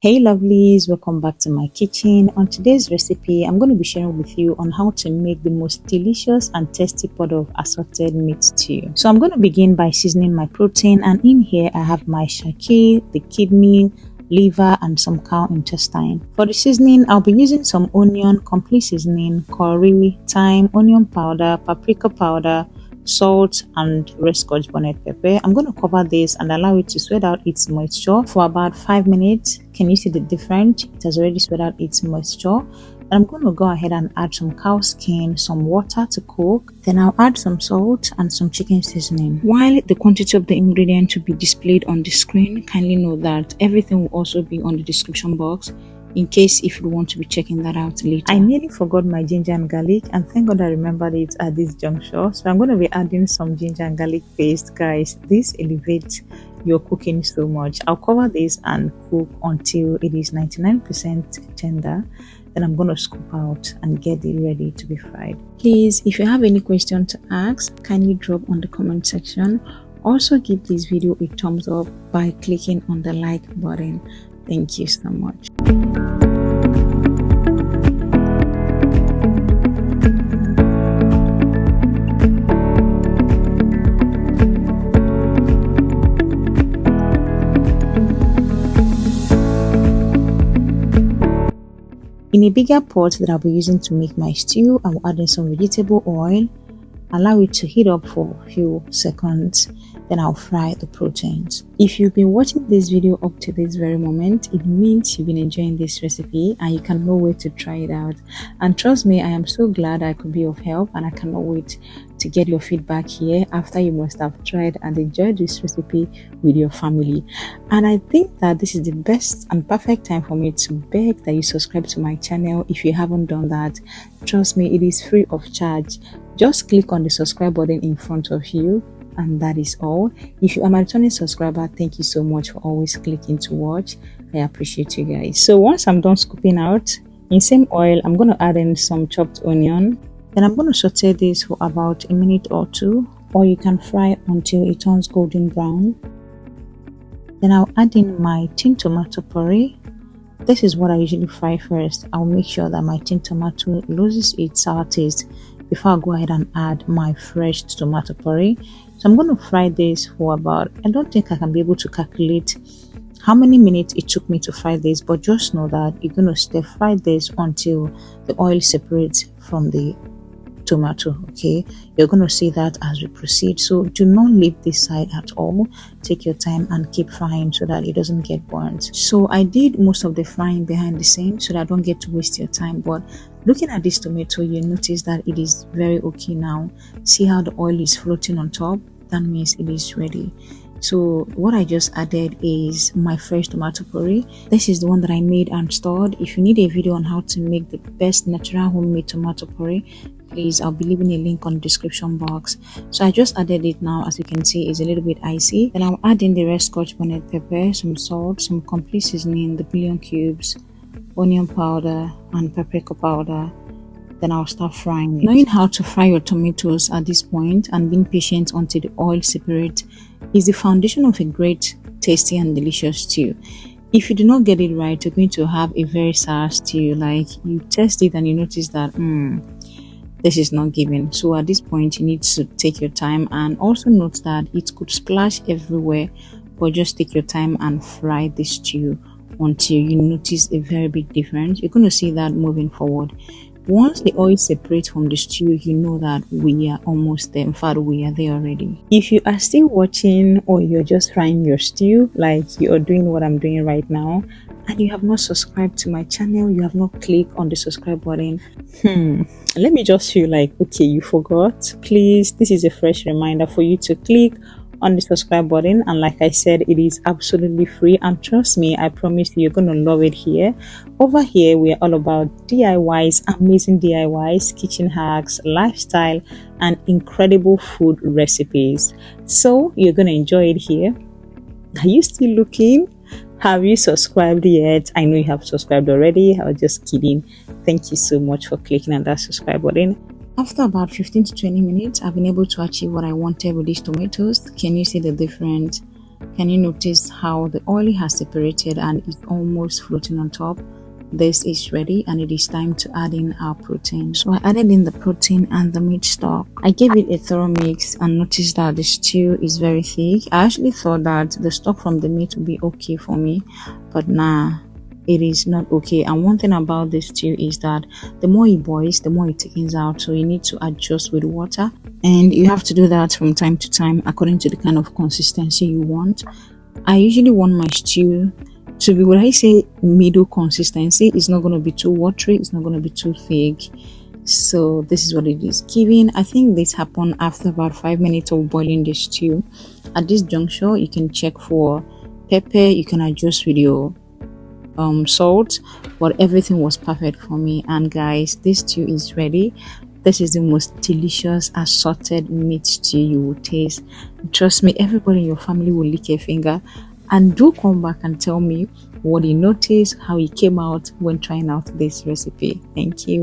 Hey lovelies, welcome back to my kitchen. On today's recipe, I'm going to be sharing with you on how to make the most delicious and tasty pot of assorted meat stew. So I'm going to begin by seasoning my protein, and in here I have my shaki, the kidney, liver and some cow intestine. For the seasoning, I'll be using some onion, complete seasoning, curry, thyme, onion powder, paprika powder, salt and red scotch bonnet pepper. I'm going to cover this and allow it to sweat out its moisture for about 5 minutes. Can you see the difference? It has already sweat out its moisture. And I'm going to go ahead and add some cow skin, some water to cook. Then I'll add some salt and some chicken seasoning. While the quantity of the ingredients will be displayed on the screen, kindly note that everything will also be on the description box in case if you want to be checking that out later. I nearly forgot my ginger and garlic, and thank God I remembered it at this juncture. So I'm going to be adding some ginger and garlic paste. Guys, this elevates your cooking so much. I'll cover this and cook until it is 99% tender. Then I'm going to scoop out and get it ready to be fried. Please, if you have any question to ask, kindly drop on the comment section. Also give this video a thumbs up by clicking on the like button. Thank you so much. In a bigger pot that I'll be using to make my stew, I will add in some vegetable oil, allow it to heat up for a few seconds, then I'll fry the proteins. If you've been watching this video up to this very moment, it means you've been enjoying this recipe and you cannot wait to try it out. And trust me, I am so glad I could be of help, and I cannot wait to get your feedback here after you must have tried and enjoyed this recipe with your family. And I think that this is the best and perfect time for me to beg that you subscribe to my channel if you haven't done that. Trust me, it is free of charge. Just click on the subscribe button in front of you, and that is all. If you are my returning subscriber, thank you so much for always clicking to watch. I appreciate you guys. So once I'm done scooping out, in same oil, I'm going to add in some chopped onion. Then I'm going to saute this for about a minute or two, or you can fry until it turns golden brown. Then I'll add in my tin tomato puree. This is what I usually fry first. I'll make sure that my tin tomato loses its sour taste before I go ahead and add my fresh tomato puree. So I'm going to fry this for about, I don't think I can be able to calculate how many minutes it took me to fry this, but just know that you're going to stir fry this until the oil separates from the tomato. Okay, you're going to see that as we proceed, so do not leave this side at all. Take your time and keep frying so that it doesn't get burnt. So I did most of the frying behind the scenes so that I don't get to waste your time, but looking at this tomato, you notice that it is very okay now. See how the oil is floating on top? That means it is ready. So what I just added is my fresh tomato puree. This is the one that I made and stored. If you need a video on how to make the best natural homemade tomato puree, please, I'll be leaving a link on the description box. So I just added it now. As you can see, it's a little bit icy. Then I'll add in the red scotch bonnet pepper, some salt, some complete seasoning, the bouillon cubes, onion powder and paprika powder. Then I'll start frying it. Knowing how to fry your tomatoes at this point and being patient until the oil separates is the foundation of a great, tasty and delicious stew. If you do not get it right, you're going to have a very sour stew. Like, you test it and you notice that this is not giving. So at this point, you need to take your time, and also note that it could splash everywhere, but just take your time and fry the stew until you notice a very big difference. You're going to see that moving forward. Once the oil separates from the stew, you know that we are almost there. In fact, we are there already. If you are still watching, or you're just frying your stew like you're doing what I'm doing right now, and you have not subscribed to my channel, you have not clicked on the subscribe button, let me just feel like, okay, you forgot. Please, this is a fresh reminder for you to click on the subscribe button. And like I said, it is absolutely free, and trust me, I promise you, you're gonna love it here. Over here, we are all about DIYs, amazing DIYs, kitchen hacks, lifestyle and incredible food recipes. So you're gonna enjoy it here. Are you still looking? Have you subscribed yet? I know you have subscribed already. I was just kidding. Thank you so much for clicking on that subscribe button. After about 15 to 20 minutes, I've been able to achieve what I wanted with these tomatoes. Can you see the difference? Can you notice how the oil has separated and is almost floating on top? This is ready and it is time to add in our protein. So I added in the protein and the meat stock. I gave it a thorough mix and noticed that the stew is very thick. I actually thought that the stock from the meat would be okay for me, but nah, it is not okay. And one thing about this stew is that the more it boils, the more it thickens out, so you need to adjust with water, and you have to do that from time to time according to the kind of consistency you want. I usually want my stew to be, what I say, middle consistency. It's not going to be too watery, it's not going to be too thick. So this is what it is giving. I think this happened after about 5 minutes of boiling the stew. At this juncture, you can check for pepper, you can adjust with your salt, but everything was perfect for me. And guys, this stew is ready. This is the most delicious assorted meat stew you will taste. Trust me, everybody in your family will lick a finger. And do come back and tell me what you noticed, how it came out when trying out this recipe. Thank you.